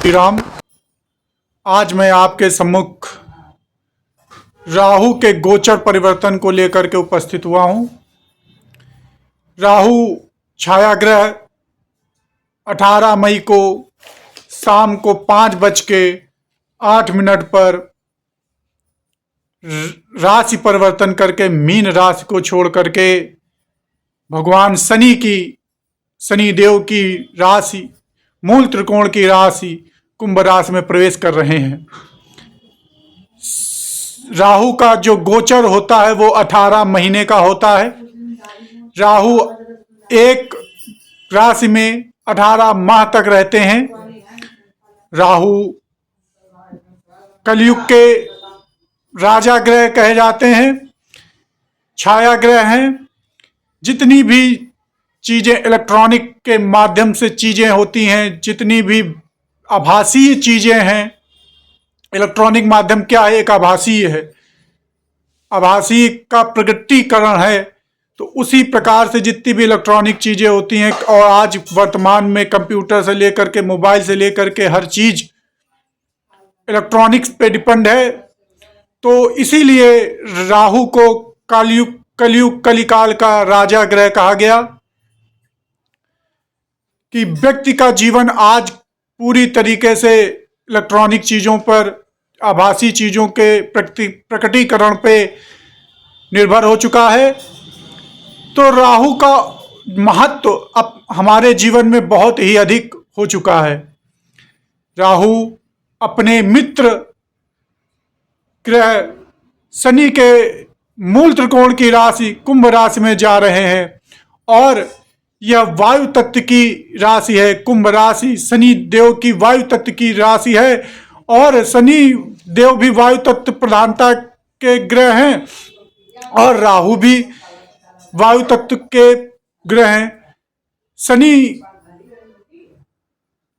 श्री राम। आज मैं आपके सम्मुख राहु के गोचर परिवर्तन को लेकर के उपस्थित हुआ हूं। राहु छाया ग्रह 18 मई को शाम को 5:08 पर राशि परिवर्तन करके मीन राशि को छोड़ करके भगवान शनि देव की राशि मूल त्रिकोण की राशि कुंभ राशि में प्रवेश कर रहे हैं। राहु का जो गोचर होता है वो 18 महीने का होता है। राहु एक राशि में 18 माह तक रहते हैं। राहु कलयुग के राजा ग्रह कहे जाते हैं, छाया ग्रह हैं। जितनी भी चीजें इलेक्ट्रॉनिक के माध्यम से चीजें होती हैं, जितनी भी आभासीय चीजें हैं, इलेक्ट्रॉनिक माध्यम क्या है? एक आभासीय है, आभासीय का प्रकटीकरण है। तो उसी प्रकार से जितनी भी इलेक्ट्रॉनिक चीजें होती हैं, और आज वर्तमान में कंप्यूटर से लेकर के मोबाइल से लेकर के हर चीज इलेक्ट्रॉनिक्स पे डिपेंड है। तो इसीलिए राहु को कलयुग कलिकाल का राजा ग्रह कहा गया कि व्यक्ति का जीवन आज पूरी तरीके से इलेक्ट्रॉनिक चीजों पर, आभासी चीजों के प्रकटीकरण पे निर्भर हो चुका है। तो राहु का महत्व अब हमारे जीवन में बहुत ही अधिक हो चुका है। राहु अपने मित्र ग्रह शनि के मूल त्रिकोण की राशि कुंभ राशि में जा रहे हैं, और यह वायु तत्व की राशि है। कुंभ राशि शनि देव की वायु तत्व की राशि है, और शनि देव भी वायु तत्व प्रधानता के ग्रह हैं, और राहु भी वायु तत्व के ग्रह हैं। शनि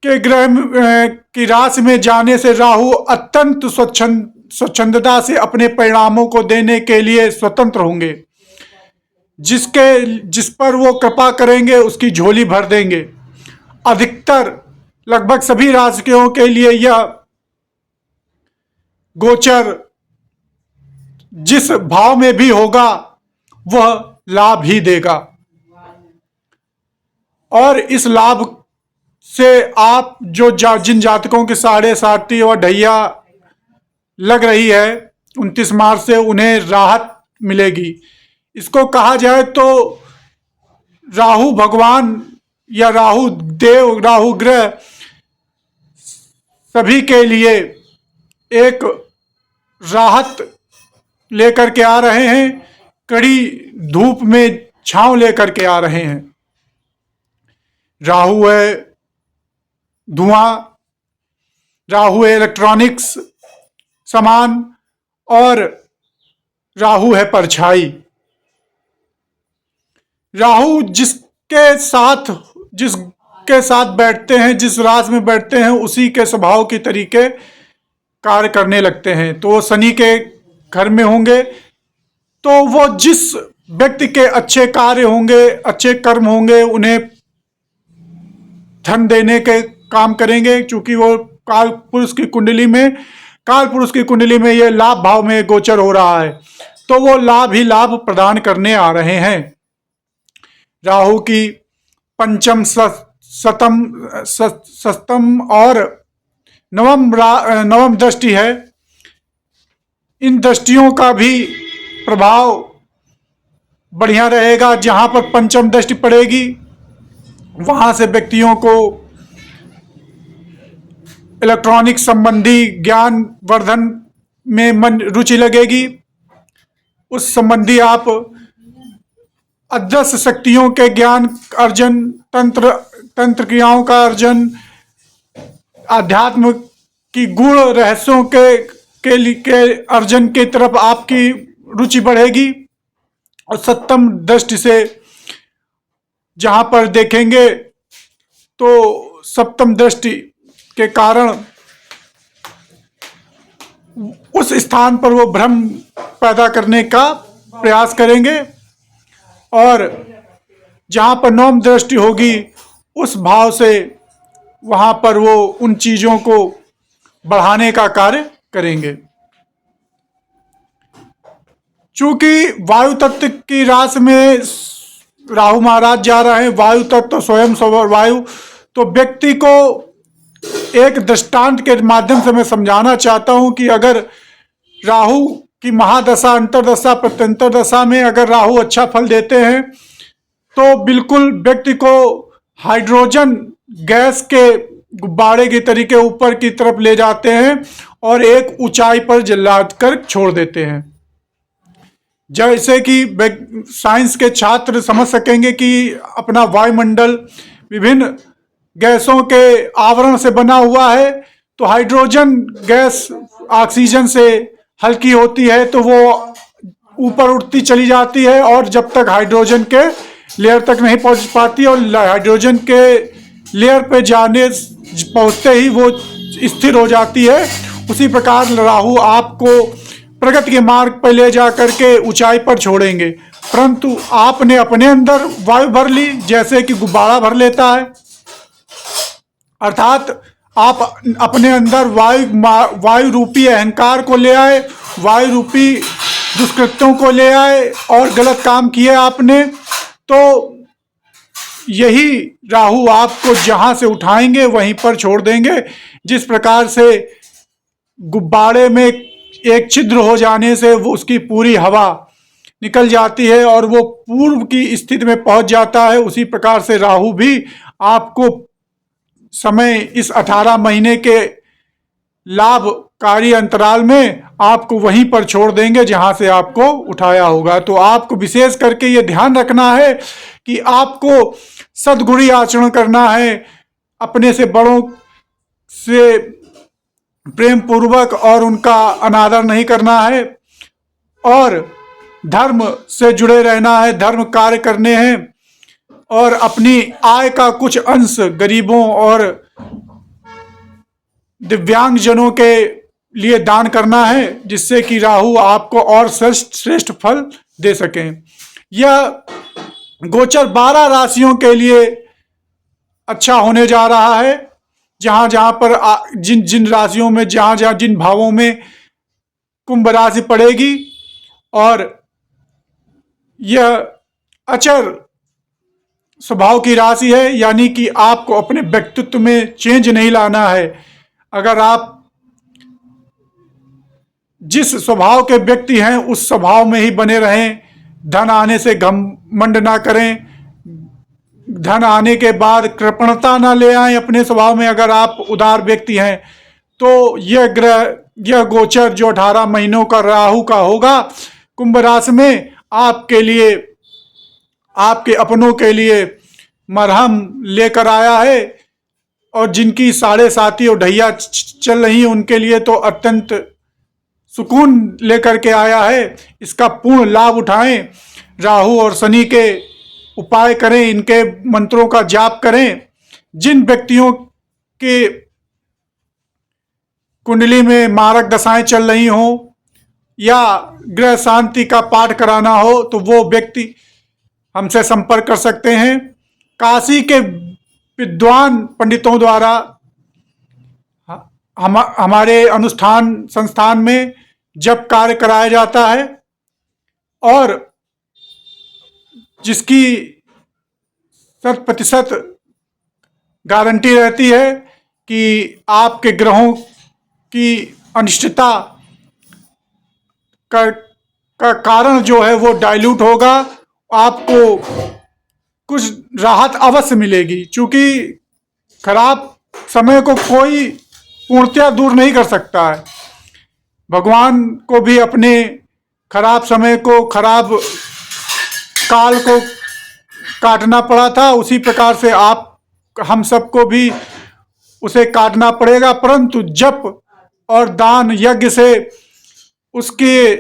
के ग्रह की राशि में जाने से राहु अत्यंत स्वच्छंदता से अपने परिणामों को देने के लिए स्वतंत्र होंगे। जिस पर वो कृपा करेंगे उसकी झोली भर देंगे। अधिकतर लगभग सभी राशियों के लिए यह गोचर जिस भाव में भी होगा वह लाभ ही देगा, और इस लाभ से आप जिन जातकों की 7.5 और ढैया लग रही है 29 मार्च से, उन्हें राहत मिलेगी। इसको कहा जाए तो राहु भगवान या राहु देव, राहु ग्रह सभी के लिए एक राहत लेकर के आ रहे हैं। कड़ी धूप में छांव लेकर के आ रहे हैं। राहु है धुआं, राहु है इलेक्ट्रॉनिक्स सामान, और राहु है परछाई। राहु जिसके साथ बैठते हैं, जिस राशि में बैठते हैं, उसी के स्वभाव के तरीके कार्य करने लगते हैं। तो शनि के घर में होंगे तो वो जिस व्यक्ति के अच्छे कार्य होंगे, अच्छे कर्म होंगे, उन्हें धन देने के काम करेंगे। क्योंकि वो काल पुरुष की कुंडली में ये लाभ भाव में गोचर हो रहा है, तो वो लाभ ही लाभ प्रदान करने आ रहे हैं। राहु की पंचम, सप्तम और नवम दृष्टि है। इन दृष्टियों का भी प्रभाव बढ़िया रहेगा। जहां पर पंचम दृष्टि पड़ेगी वहां से व्यक्तियों को इलेक्ट्रॉनिक संबंधी ज्ञान वर्धन में रुचि लगेगी। उस संबंधी आप अदृश्य शक्तियों के ज्ञान अर्जन, तंत्र क्रियाओं का अर्जन, आध्यात्म की गूढ़ रहस्यों के अर्जन की तरफ आपकी रुचि बढ़ेगी। और सप्तम दृष्टि से जहां पर देखेंगे तो सप्तम दृष्टि के कारण उस स्थान पर वो भ्रम पैदा करने का प्रयास करेंगे, और जहां पर नवम दृष्टि होगी उस भाव से वहाँ पर वो उन चीज़ों को बढ़ाने का कार्य करेंगे। चूंकि वायु तत्व की राशि में राहु महाराज जा रहे हैं, वायु तत्व तो स्वयं वायु, तो व्यक्ति को एक दृष्टांत के माध्यम से मैं समझाना चाहता हूं कि अगर राहु की महादशा, अंतरदशा, प्रत्यंतर दशा में अगर राहु अच्छा फल देते हैं तो बिल्कुल व्यक्ति को हाइड्रोजन गैस के गुब्बारे के तरीके ऊपर की तरफ ले जाते हैं और एक ऊंचाई पर जलाद कर छोड़ देते हैं। जैसे कि साइंस के छात्र समझ सकेंगे कि अपना वायुमंडल विभिन्न गैसों के आवरण से बना हुआ है, तो हाइड्रोजन गैस ऑक्सीजन से हल्की होती है तो वो ऊपर उठती चली जाती है और जब तक हाइड्रोजन के लेयर तक नहीं पहुंच पाती और हाइड्रोजन के लेयर पे जाने पहुंचते ही वो स्थिर हो जाती है। उसी प्रकार राहु आपको प्रगति के मार्ग पर ले जा करके ऊंचाई पर छोड़ेंगे, परंतु आपने अपने अंदर वायु भर ली जैसे कि गुब्बारा भर लेता है, अर्थात आप अपने अंदर वायु रूपी अहंकार को ले आए, वायु रूपी दुष्कृत्यों को ले आए और गलत काम किए आपने, तो यही राहु आपको जहां से उठाएंगे वहीं पर छोड़ देंगे। जिस प्रकार से गुब्बारे में एक छिद्र हो जाने से वो उसकी पूरी हवा निकल जाती है और वो पूर्व की स्थिति में पहुंच जाता है, उसी प्रकार से राहु भी आपको समय इस 18 महीने के लाभकारी अंतराल में आपको वहीं पर छोड़ देंगे जहां से आपको उठाया होगा। तो आपको विशेष करके ये ध्यान रखना है कि आपको सद्गुणी आचरण करना है, अपने से बड़ों से प्रेम पूर्वक और उनका अनादर नहीं करना है और धर्म से जुड़े रहना है, धर्म कार्य करने हैं और अपनी आय का कुछ अंश गरीबों और दिव्यांग जनों के लिए दान करना है, जिससे कि राहु आपको और श्रेष्ठ फल दे सकें। यह गोचर 12 राशियों के लिए अच्छा होने जा रहा है। जहां जहां पर जिन जिन राशियों में जहां जहां जिन भावों में कुंभ राशि पड़ेगी और यह अचर स्वभाव की राशि है, यानी कि आपको अपने व्यक्तित्व में चेंज नहीं लाना है। अगर आप जिस स्वभाव के व्यक्ति हैं उस स्वभाव में ही बने रहें, धन आने से घमंड ना करें, धन आने के बाद कृपणता ना ले आए अपने स्वभाव में। अगर आप उदार व्यक्ति हैं तो यह गोचर जो 18 महीनों का राहु का होगा कुंभ राशि में, आपके लिए, आपके अपनों के लिए मरहम लेकर आया है और जिनकी साढ़े साथी और ढैया चल रही है उनके लिए तो अत्यंत सुकून लेकर के आया है। इसका पूर्ण लाभ उठाएं, राहु और शनि के उपाय करें, इनके मंत्रों का जाप करें। जिन व्यक्तियों के कुंडली में मारक दशाएं चल रही हों या ग्रह शांति का पाठ कराना हो तो वो व्यक्ति हमसे संपर्क कर सकते हैं। काशी के विद्वान पंडितों द्वारा हमारे अनुष्ठान संस्थान में जप कार्य कराया जाता है और जिसकी 100% गारंटी रहती है कि आपके ग्रहों की अनिश्चितता का कारण जो है वो डाइल्यूट होगा, आपको कुछ राहत अवश्य मिलेगी। चूंकि खराब समय को कोई पूर्णतया दूर नहीं कर सकता है, भगवान को भी अपने खराब समय को, खराब काल को काटना पड़ा था, उसी प्रकार से हम सबको भी उसे काटना पड़ेगा। परंतु जप और दान यज्ञ से उसके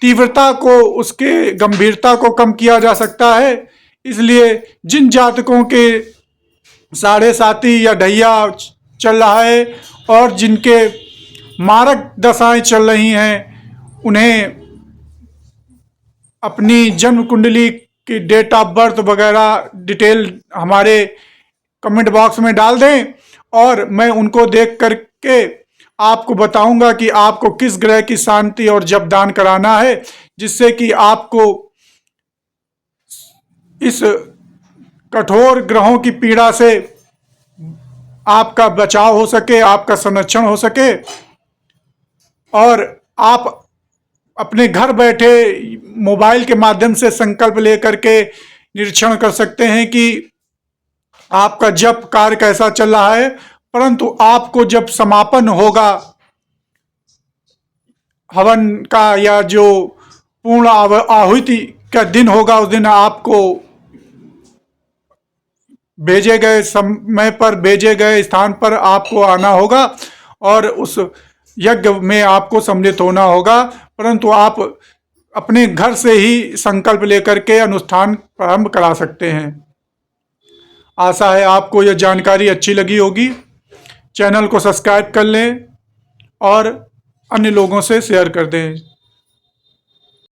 तीव्रता को, उसके गंभीरता को कम किया जा सकता है। इसलिए जिन जातकों के साढ़े साथी या ढैया चल रहा है और जिनके मारक दशाएं चल रही हैं, उन्हें अपनी जन्म कुंडली की डेट ऑफ बर्थ वगैरह डिटेल हमारे कमेंट बॉक्स में डाल दें और मैं उनको देख करके आपको बताऊंगा कि आपको किस ग्रह की शांति और जप दान कराना है, जिससे कि आपको इस कठोर ग्रहों की पीड़ा से आपका बचाव हो सके, आपका संरक्षण हो सके और आप अपने घर बैठे मोबाइल के माध्यम से संकल्प लेकर के निरीक्षण कर सकते हैं कि आपका जप कार्य कैसा चल रहा है। परंतु आपको जब समापन होगा हवन का या जो पूर्ण आहुति का दिन होगा, उस दिन आपको भेजे गए समय पर, भेजे गए स्थान पर आपको आना होगा और उस यज्ञ में आपको सम्मिलित होना होगा। परंतु आप अपने घर से ही संकल्प लेकर के अनुष्ठान प्रारंभ करा सकते हैं। आशा है आपको यह जानकारी अच्छी लगी होगी। चैनल को सब्सक्राइब कर लें और अन्य लोगों से शेयर कर दें।